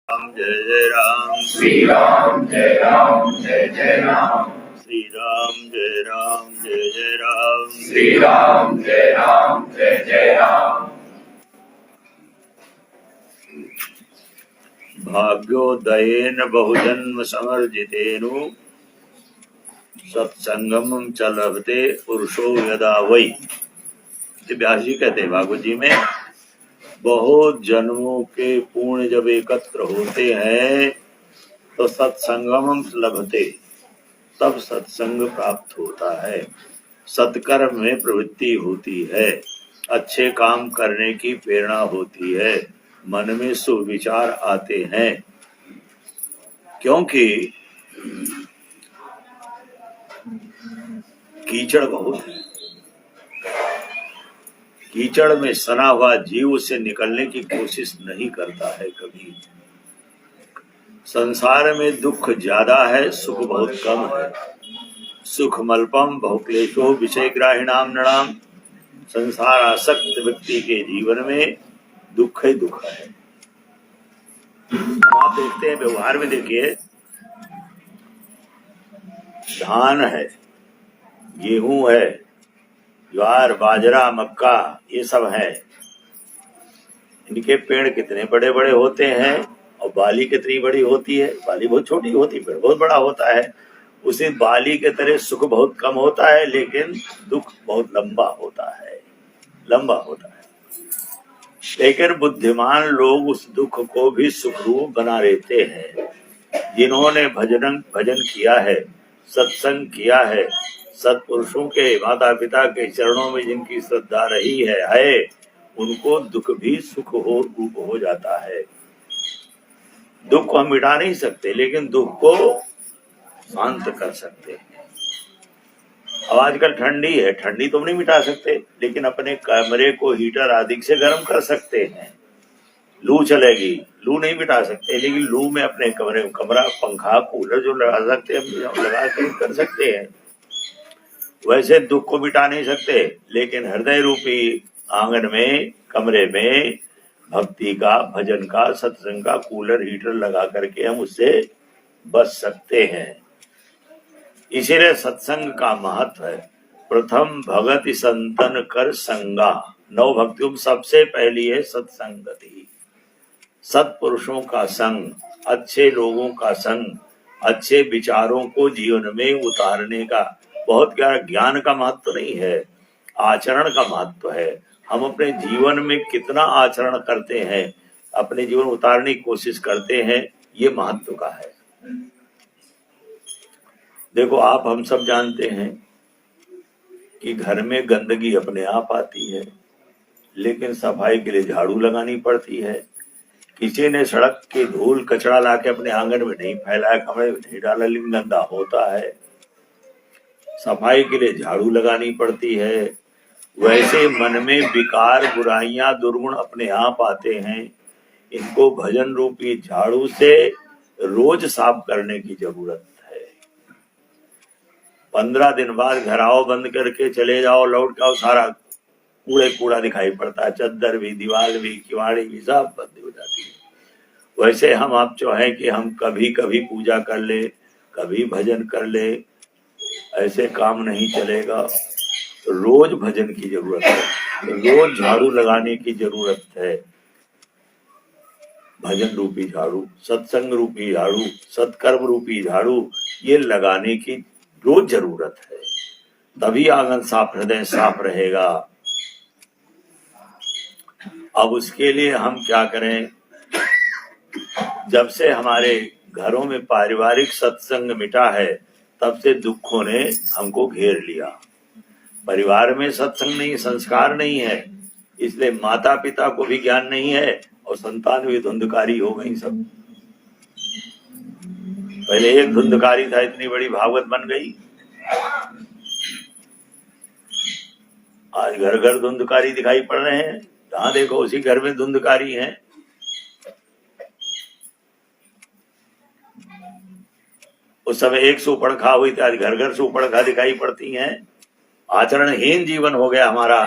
राम जय जय राम श्री राम जय राम जय जय राम श्री राम जय राम जय जय राम श्री राम जय राम जय जय राम। भाग्योदयेन बहुजन्म समर्जितेनु सत्संगमं च लभते पुरुषो यदा वै। व्यास जी कहते हैं भागवत जी में, बहुत जन्मों के पुण्य जब एकत्र होते हैं तो सत्संगमं लभते, तब सत्संग प्राप्त होता है, सत्कर्म में प्रवृत्ति होती है, अच्छे काम करने की प्रेरणा होती है, मन में सुविचार आते हैं। क्योंकि कीचड़ बहुत है, कीचड़ में सना हुआ जीव उससे निकलने की कोशिश नहीं करता है कभी। संसार में दुख ज्यादा है, सुख बहुत कम है। सुख मल्पम बहुक्लेशो विषय ग्राहिणाम नृणाम। संसार आसक्त व्यक्ति के जीवन में दुख ही दुख है। आप देखते हैं, व्यवहार में देखिए, धान है, गेहूं है, ज्वार बाजरा मक्का, ये सब है। इनके पेड़ कितने बड़े बड़े होते हैं और बाली कितनी बड़ी होती है। बाली बहुत छोटी होती है, पेड़ बहुत बड़ा होता है। उसी बाली के तरह सुख बहुत कम होता है, लेकिन दुख बहुत लंबा होता है, लंबा होता है। लेकिन बुद्धिमान लोग उस दुख को भी सुखरूप बना लेते हैं। जिन्होंने भजन किया है, सत्संग किया है, सत्पुरुषों के माता पिता के चरणों में जिनकी श्रद्धा रही है, उनको दुख भी सुख हो रूप हो जाता है। दुख को हम मिटा नहीं सकते, लेकिन दुख को शांत कर सकते हैं। अब आजकल ठंडी है, ठंडी तो नहीं मिटा सकते, लेकिन अपने कमरे को हीटर आदि से गर्म कर सकते हैं। लू चलेगी, लू नहीं मिटा सकते, लेकिन लू में अपने कमरे में कमरा पंखा कूलर जो लगा सकते हैं, लगा कर सकते हैं। वैसे दुख को मिटा नहीं सकते, लेकिन हृदय रूपी आंगन में, कमरे में भक्ति का, भजन का, सत्संग का कूलर हीटर लगा करके हम उससे बच सकते हैं। इसीलिए सत्संग का महत्व है। प्रथम भगति संतन कर संगा। 9 भक्तियों में सबसे पहली है सत्संगति। सत्पुरुषों का संग, अच्छे लोगों का संग, अच्छे विचारों को जीवन में उतारने का बहुत ज्ञान का महत्व नहीं है, आचरण का महत्व है। हम अपने जीवन में कितना आचरण करते हैं, अपने जीवन उतारने की कोशिश करते हैं, ये महत्व का है। देखो, आप हम सब जानते हैं कि घर में गंदगी अपने आप आती है, लेकिन सफाई के लिए झाड़ू लगानी पड़ती है। किसी ने सड़क के धूल कचरा लाके अपने आंगन में नहीं फैलाया, कमरे में नहीं डाला, लेकिन गंदा होता है। सफाई के लिए झाड़ू लगानी पड़ती है। वैसे मन में विकार, बुराइयां, दुर्गुण अपने आप आते हैं। इनको भजन रूपी झाड़ू से रोज साफ करने की जरूरत है। 15 दिन बाद घर आओ, बंद करके चले जाओ, लौट आओ, सारा कूड़ा दिखाई पड़ता है। चद्दर भी, दीवार भी, किवाड़ी भी सब बंद हो जाती है। वैसे हम आप जो है कि हम कभी कभी पूजा कर ले, कभी भजन कर ले, ऐसे काम नहीं चलेगा। रोज भजन की जरूरत है, रोज झाड़ू लगाने की जरूरत है। भजन रूपी झाड़ू, सत्संग रूपी झाड़ू, सत्कर्म रूपी झाड़ू, ये लगाने की रोज जरूरत है। तभी आंगन साफ, हृदय साफ रहेगा। अब उसके लिए हम क्या करें? जब से हमारे घरों में पारिवारिक सत्संग मिटा है, तब से दुखों ने हमको घेर लिया। परिवार में सत्संग नहीं, संस्कार नहीं है, इसलिए माता पिता को भी ज्ञान नहीं है और संतान भी धुंधकारी हो गई सब। पहले एक धुंधकारी था, इतनी बड़ी भागवत बन गई। आज घर घर धुंधकारी दिखाई पड़ रहे हैं, जहां देखो उसी घर में धुंधकारी है। उस समय एक सुपड़खा हुई थी, आज घर घर सुपड़खा दिखाई पड़ती हैं। आचरणहीन जीवन हो गया हमारा,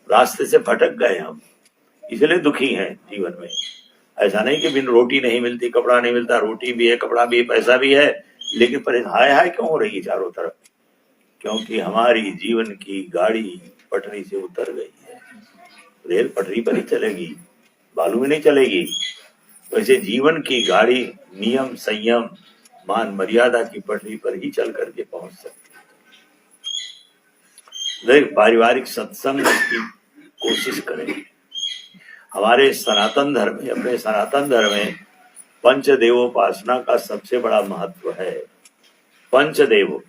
रास्ते से भटक गए हम, इसलिए दुखी हैं जीवन में। ऐसा नहीं कि बिन रोटी नहीं मिलती, कपड़ा नहीं मिलता, रोटी भी है, कपड़ा भी है, पैसा भी है, लेकिन हाय हाय क्यों हो रही है चारों तरफ? क्योंकि हमारी जीवन की गाड़ी पटरी से उतर गई है। रेल पटरी पर ही चलेगी, बालू में नहीं चलेगी। वैसे जीवन की गाड़ी नियम, संयम, मान मर्यादा की पटरी पर ही चल करके पहुंच सकती है। पारिवारिक सत्संग की कोशिश करें। हमारे सनातन धर्म में, अपने सनातन धर्म में पंचदेवोपासना का सबसे बड़ा महत्व है। पंचदेव,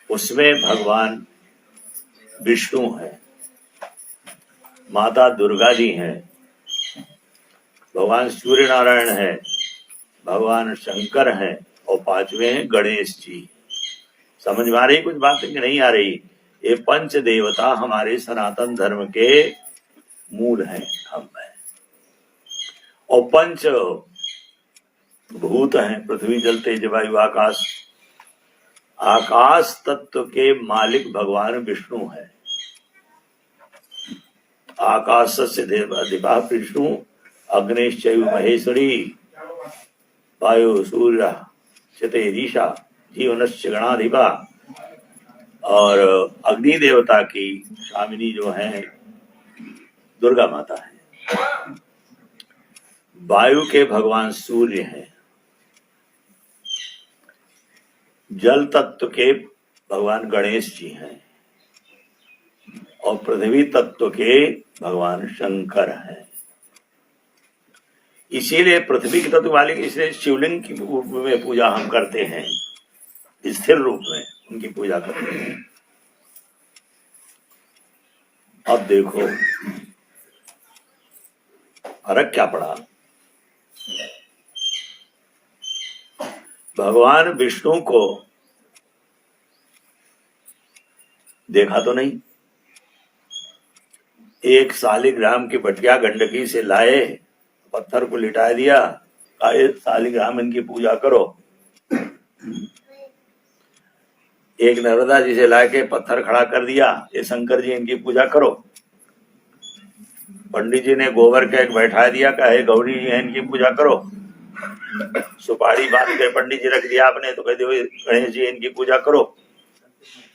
उसमें भगवान विष्णु है, माता दुर्गा जी हैं, भगवान सूर्य नारायण है, भगवान शंकर हैं, और पांचवें हैं गणेश जी। समझ में आ रही कुछ बात कि नहीं आ रही? ये पंच देवता हमारे सनातन धर्म के मूल हैं, हम हैं। और पंच भूत हैं, पृथ्वी, जल, तेज, वायु, आकाश। आकाश तत्व के मालिक भगवान विष्णु है। आकाशस्य देवा विष्णु अग्निश्चैव महेश्वरी वायु सूर्य क्षितिरीशा जीवनस्य गणाधिपा। और अग्नि देवता की स्वामिनी जो है दुर्गा माता है। वायु के भगवान सूर्य हैं। जल तत्व के भगवान गणेश जी हैं। और पृथ्वी तत्व के भगवान शंकर हैं। इसीलिए पृथ्वी के तत्व वाले की इसलिए शिवलिंग की में पूजा हम करते हैं, स्थिर रूप में उनकी पूजा करते हैं। अब देखो फर्क क्या पड़ा। भगवान विष्णु को देखा तो नहीं, एक शालिग्राम की बटिया गंडकी से लाए, पत्थर को लिटा दिया, कहा शालिग्राम इनकी पूजा करो। एक नर्मदा जी से लाके पत्थर खड़ा कर दिया, ये शंकर जी इनकी पूजा करो। पंडित जी ने गोबर का एक बैठा दिया, कहा हे गौरी जी है इनकी पूजा करो। सुपारी बांध के पंडित जी रख दिया आपने, तो कह दो गणेश जी इनकी पूजा करो।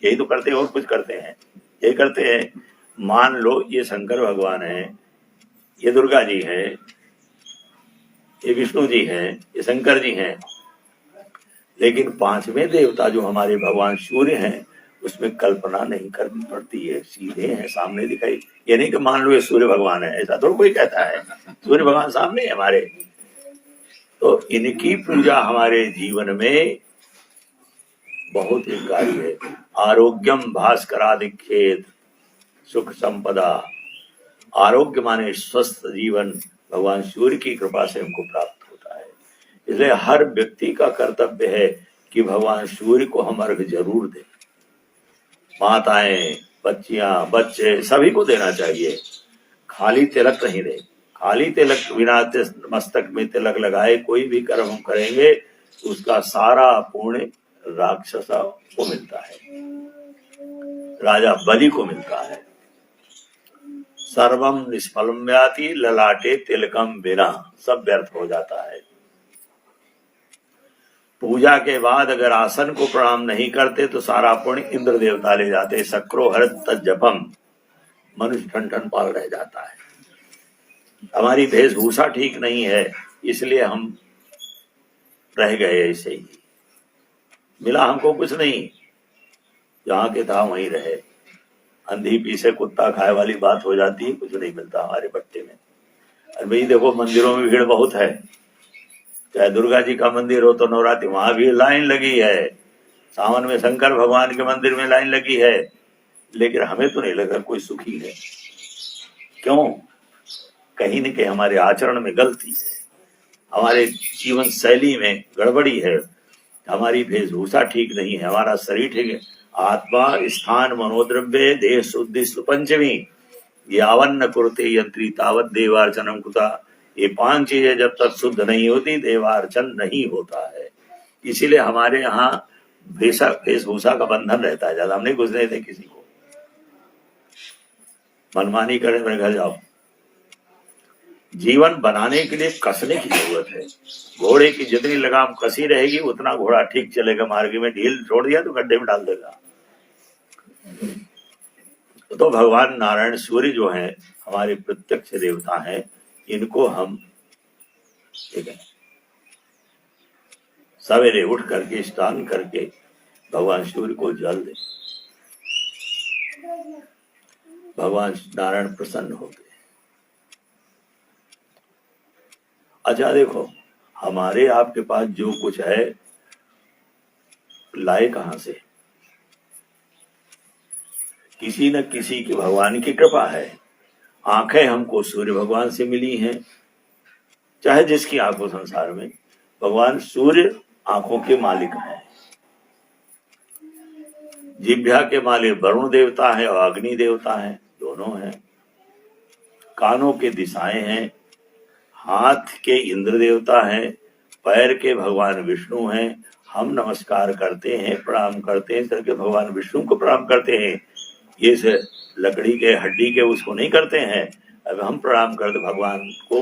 यही तो करते हैं, और कुछ करते हैं? यही करते हैं। मान लो ये शंकर भगवान है, ये दुर्गा जी है, ये विष्णु जी हैं, ये शंकर जी हैं, लेकिन पांचवें देवता जो हमारे भगवान सूर्य हैं, उसमें कल्पना नहीं करनी पड़ती है, सीधे हैं, सामने दिखाई। ये नहीं कि मान लो ये सूर्य भगवान है, ऐसा तो कोई कहता है। सूर्य भगवान सामने है हमारे। तो इनकी पूजा हमारे जीवन में बहुत ही कार्य है। आरोग्यम भास्करादिखेत सुख संपदा। आरोग्य माने स्वस्थ जीवन भगवान सूर्य की कृपा से हमको प्राप्त होता है। इसलिए हर व्यक्ति का कर्तव्य है कि भगवान सूर्य को हम अर्घ जरूर दें। माताएं, बच्चियां, बच्चे सभी को देना चाहिए। खाली तिलक नहीं दे। खाली तिलक बिना मस्तक में तिलक लगाए कोई भी कर्म हम करेंगे, उसका सारा पुण्य राक्षस को मिलता है, राजा बलि को मिलता है। सर्वम निष्फलम व्याति ललाटे तिलकम बिना, सब व्यर्थ हो जाता है। पूजा के बाद अगर आसन को प्रणाम नहीं करते तो सारा पुण्य इंद्र देवता ले जाते। सक्रो हरत तज्जपम, मनुष्य ठन ठन पाल रह जाता है। हमारी वेशभूषा ठीक नहीं है, इसलिए हम रह गए ऐसे ही। मिला हमको कुछ नहीं, जहां के था वहीं रहे। अंधी पीछे कुत्ता खाए वाली बात हो जाती है, कुछ नहीं मिलता हमारे बट्टे में। अरे भाई देखो, मंदिरों में भीड़ बहुत है, चाहे दुर्गा जी का मंदिर हो तो नवरात्रि, वहां भी लाइन लगी है। सावन में शंकर भगवान के मंदिर में लाइन लगी है, लेकिन हमें तो नहीं लगा कोई सुखी है। क्यों? कहीं न कहीं हमारे आचरण में गलती है, हमारे जीवन शैली में गड़बड़ी है, हमारी वेशभूषा ठीक नहीं है, हमारा शरीर ठीक है। आत्मा स्थान मनोद्रव्य देह शुद्धि पंचमी यावन्न कुरुते यंत्री तावत देवार्चनम कुता। ये 5 चीजें जब तक शुद्ध नहीं होती, देवार्चन नहीं होता है। इसीलिए हमारे यहाँ वेशभूषा का बंधन रहता है, ज्यादा हम नहीं घुसने देते किसी को। मनमानी करे मेरे घर जाओ, जीवन बनाने के लिए कसने की जरूरत है। घोड़े की जितनी लगाम कसी रहेगी उतना घोड़ा ठीक चलेगा, मार्ग में ढील छोड़ दिया तो गड्ढे में डाल देगा। तो भगवान नारायण सूर्य जो है हमारे प्रत्यक्ष देवता हैं, इनको हम ठीक है सवेरे उठ करके स्नान करके भगवान सूर्य को जल दे, भगवान नारायण प्रसन्न हो गए। अच्छा देखो, हमारे आपके पास जो कुछ है लाए कहां से? किसी न किसी की भगवान की कृपा है। आंखें हमको सूर्य भगवान से मिली हैं, चाहे जिसकी आंखों संसार में, भगवान सूर्य आंखों के मालिक हैं। जिह्वा के मालिक वरुण देवता है और अग्नि देवता है, दोनों हैं। कानों के दिशाएं हैं, हाथ के इंद्र देवता हैं, पैर के भगवान विष्णु हैं। हम नमस्कार करते हैं, प्रणाम करते हैं, करके भगवान विष्णु को प्रणाम करते हैं। ये से लकड़ी के हड्डी के उसको नहीं करते हैं। अब हम प्रणाम करते भगवान को,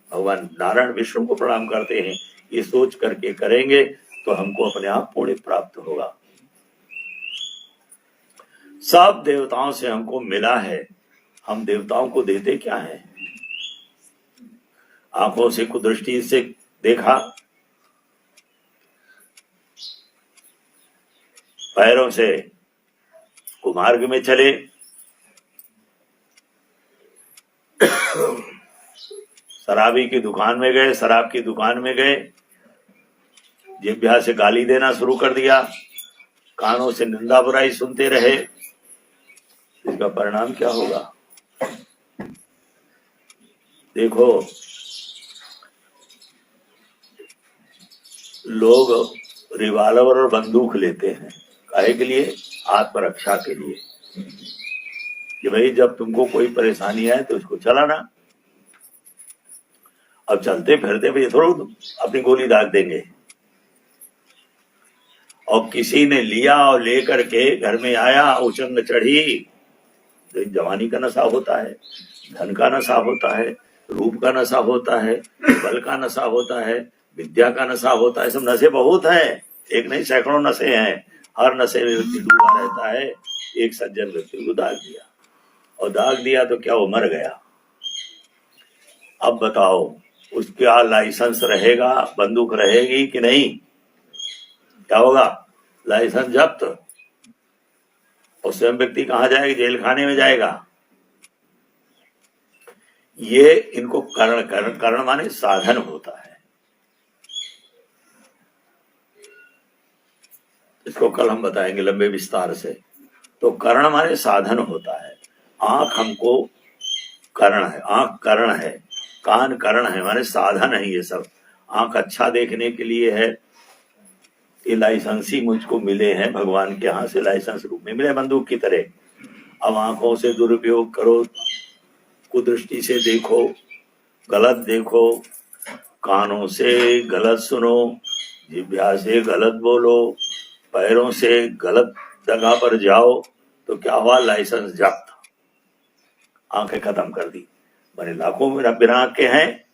भगवान नारायण विष्णु को प्रणाम करते हैं। ये सोच करके करेंगे तो हमको अपने आप पुण्य प्राप्त होगा। सब देवताओं से हमको मिला है, हम देवताओं को देते क्या है? आंखों से कुदृष्टि से देखा, पैरों से कुमार्ग में चले, शराबी की दुकान में गए, शराब की दुकान में गए, जिह्वा से गाली देना शुरू कर दिया, कानों से निंदा बुराई सुनते रहे, इसका परिणाम क्या होगा? देखो, लोग रिवाल्वर और बंदूक लेते हैं, काहे के लिए? आत्मरक्षा के लिए, कि भाई जब तुमको कोई परेशानी आए तो इसको चलाना। अब चलते फिरते भाई थोड़ा अपनी गोली दाग देंगे। और किसी ने लिया और लेकर के घर में आया, उचंग चढ़ी, तो जवानी का नशा होता है, धन का नशा होता है, रूप का नशा होता है, बल का नशा होता है, विद्या का नशा होता है। सब नशे बहुत है, एक नहीं सैकड़ों नशे हैं। हर नशे में व्यक्ति डूबा रहता है। एक सज्जन व्यक्ति को दाग दिया, और दाग दिया तो क्या वो मर गया? अब बताओ उसका लाइसेंस रहेगा, बंदूक रहेगी कि नहीं? क्या होगा? लाइसेंस जब्त। और स्वयं व्यक्ति कहां जाएगा? जेल खाने में जाएगा। ये इनको कर्ण माने साधन होता है। इसको कल हम बताएंगे लंबे विस्तार से। तो कर्ण माने साधन होता है। आंख हमको कर्ण है, आंख कर्ण है, कान कर्ण है, माने साधन है ये सब। आंख अच्छा देखने के लिए है। ये लाइसेंस ही मुझको मिले हैं भगवान के यहाँ से, लाइसेंस रूप में मिले, बंदूक की तरह। अब आंखों से दुरुपयोग करो, कुदृष्टि से देखो, गलत देखो, कानों से गलत सुनो, जिह्वा से गलत बोलो, पैरों से गलत जगह पर जाओ, तो क्या हुआ? लाइसेंस जब्त, आंखें खत्म कर दी। मैंने लाखों में बिना आंख के हैं,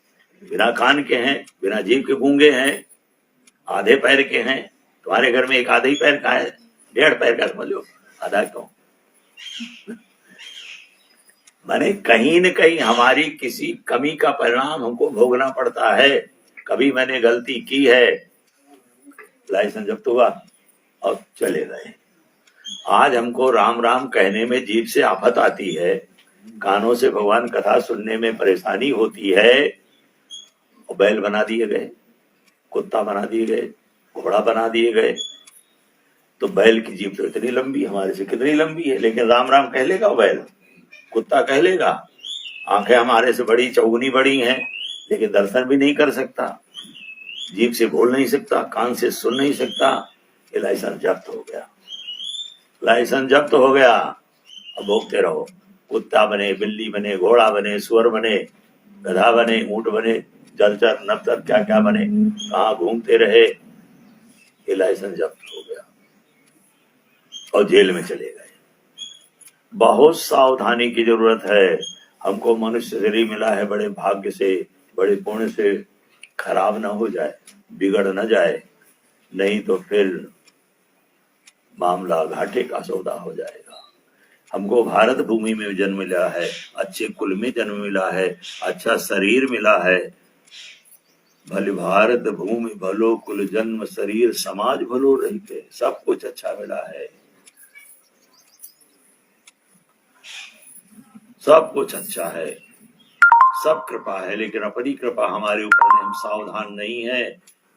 बिना कान के हैं, बिना जीभ के गूंगे हैं, आधे पैर के हैं। तुम्हारे घर में एक आधे ही पैर का है, 1.5 पैर का समझ लो, आधा क्यों? माने कहीं न कहीं हमारी किसी कमी का परिणाम हमको भोगना पड़ता है। कभी मैंने गलती की है, लाइसेंस जब्त हुआ और चले गए। आज हमको राम राम कहने में जीभ से आफत आती है, कानों से भगवान कथा सुनने में परेशानी होती है, और बैल बना दिए गए, कुत्ता बना दिए गए, घोड़ा बना दिए गए। तो बैल की जीभ तो इतनी लंबी, हमारे से कितनी लंबी है, लेकिन राम राम कह लेगा बैल, कुत्ता कह लेगा। आंखें हमारे से बड़ी, चौगुनी बड़ी हैं, लेकिन दर्शन भी नहीं कर सकता, जीभ से बोल नहीं सकता, कान से सुन नहीं सकता। ये लाइसेंस जब्त हो गया, लाइसेंस जब्त हो गया। अब भोगते रहो, कुत्ता बने, बिल्ली बने, घोड़ा बने, सुअर बने, गधा बने, ऊंट बने, जलचर नपचर क्या क्या बने, कहाँ घूमते रहे। ये लाइसेंस जब्त हो गया और जेल में चले गए। बहुत सावधानी की जरूरत है। हमको मनुष्य शरीर मिला है बड़े भाग्य से, बड़े पुण्य से, खराब ना हो जाए, बिगड़ ना जाए, नहीं तो फिर मामला घाटे का सौदा हो जाएगा। हमको भारत भूमि में जन्म मिला है, अच्छे कुल में जन्म मिला है, अच्छा शरीर मिला है। भले भारत भूमि भलो कुल जन्म शरीर समाज भलो रहते, सब कुछ अच्छा मिला है, सब कुछ अच्छा है, सब कृपा है। लेकिन अपनी कृपा हमारे ऊपर में हम सावधान नहीं है,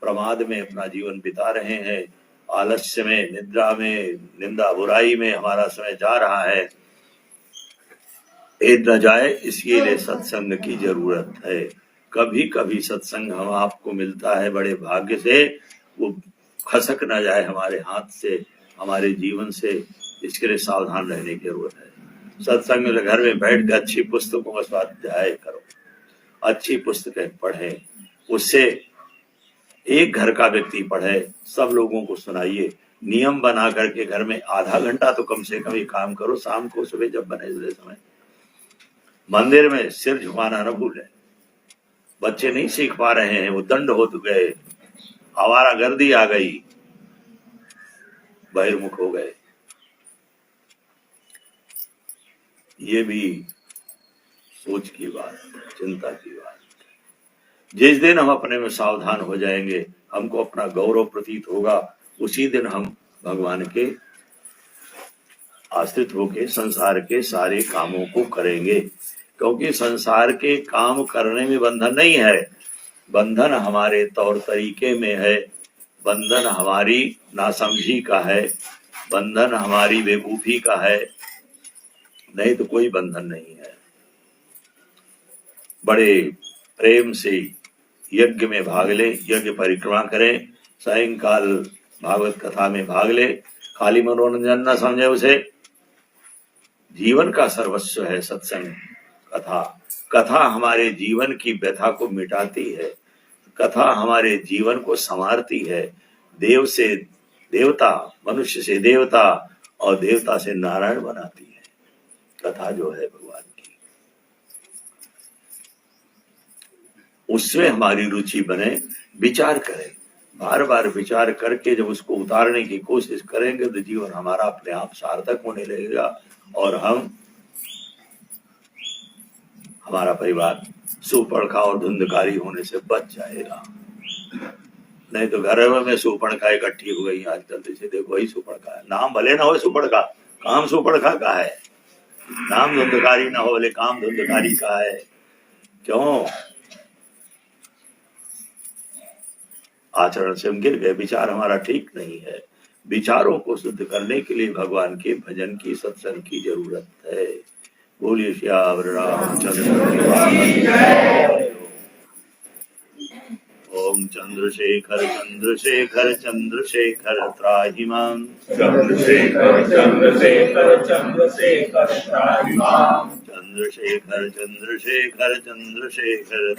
प्रमाद में अपना जीवन बिता रहे हैं, आलस्य में, निद्रा में, निंदा बुराई में हमारा समय जा रहा है। भेद न जाए इसके लिए सत्संग की जरूरत है। कभी कभी सत्संग हम आपको मिलता है बड़े भाग्य से, वो खसक न जाए हमारे हाथ से, हमारे जीवन से, इसके लिए सावधान रहने की जरूरत है। सत्संग में घर में बैठ कर अच्छी पुस्तकों का स्वाध्याय करो, अच्छी पुस्तकें पढ़े, उससे एक घर का व्यक्ति पढ़े, सब लोगों को सुनाइए। नियम बना करके घर में आधा घंटा तो कम से कम ये काम करो, शाम को सुबह जब बने समय मंदिर में सिर झुकाना न भूलें। बच्चे नहीं सीख पा रहे हैं, वो दंड हो गए, आवारा गर्दी आ गई, बहिर्मुख हो गए। ये भी सोच की बात, चिंता की बात। जिस दिन हम अपने में सावधान हो जाएंगे, हमको अपना गौरव प्रतीत होगा, उसी दिन हम भगवान के आश्रित होके संसार के सारे कामों को करेंगे। क्योंकि संसार के काम करने में बंधन नहीं है, बंधन हमारे तौर तरीके में है, बंधन हमारी नासमझी का है, बंधन हमारी बेवकूफी का है, नहीं तो कोई बंधन नहीं है। बड़े प्रेम से यज्ञ में भाग ले, यज्ञ परिक्रमा करें, सायंकाल भागवत कथा में भाग ले, खाली मनोरंजन न समझे उसे। जीवन का सर्वस्व है सत्संग, कथा। कथा हमारे जीवन की व्यथा को मिटाती है, कथा हमारे जीवन को संवारती है। देव से देवता, मनुष्य से देवता और देवता से नारायण बनाती है कथा जो है भगवान की। उसमें हमारी रुचि बने, विचार करें, बार बार विचार करके जब उसको उतारने की कोशिश करेंगे तो जीवन हमारा अपने आप सार्थक होने लगेगा और हमारा परिवार सुपर्णखा और धुंधकारी होने से बच जाएगा। नहीं तो घर में सुपर्णखा इकट्ठी हो गई आजकल, जैसे देखो ही सुपर्णखा है, नाम भले ना हो सुपर्णखा, काम सुपर्णखा का है, नाम धुंधकारी ना हो, बोले काम धुंधकारी का है। क्यों? आचरण से हम गिर गए, विचार हमारा ठीक नहीं है। विचारों को शुद्ध करने के लिए भगवान के भजन की, सत्संग की जरूरत है। बोलिए श्याम रामचंद्र। ओम चंद्रशेखर चंद्रशेखर चंद्रशेखर त्राहि मां, चंद्रशेखर चंद्रशेखर चंद्रशेखर त्राहि मां, चंद्रशेखर चंद्रशेखर चंद्रशेखर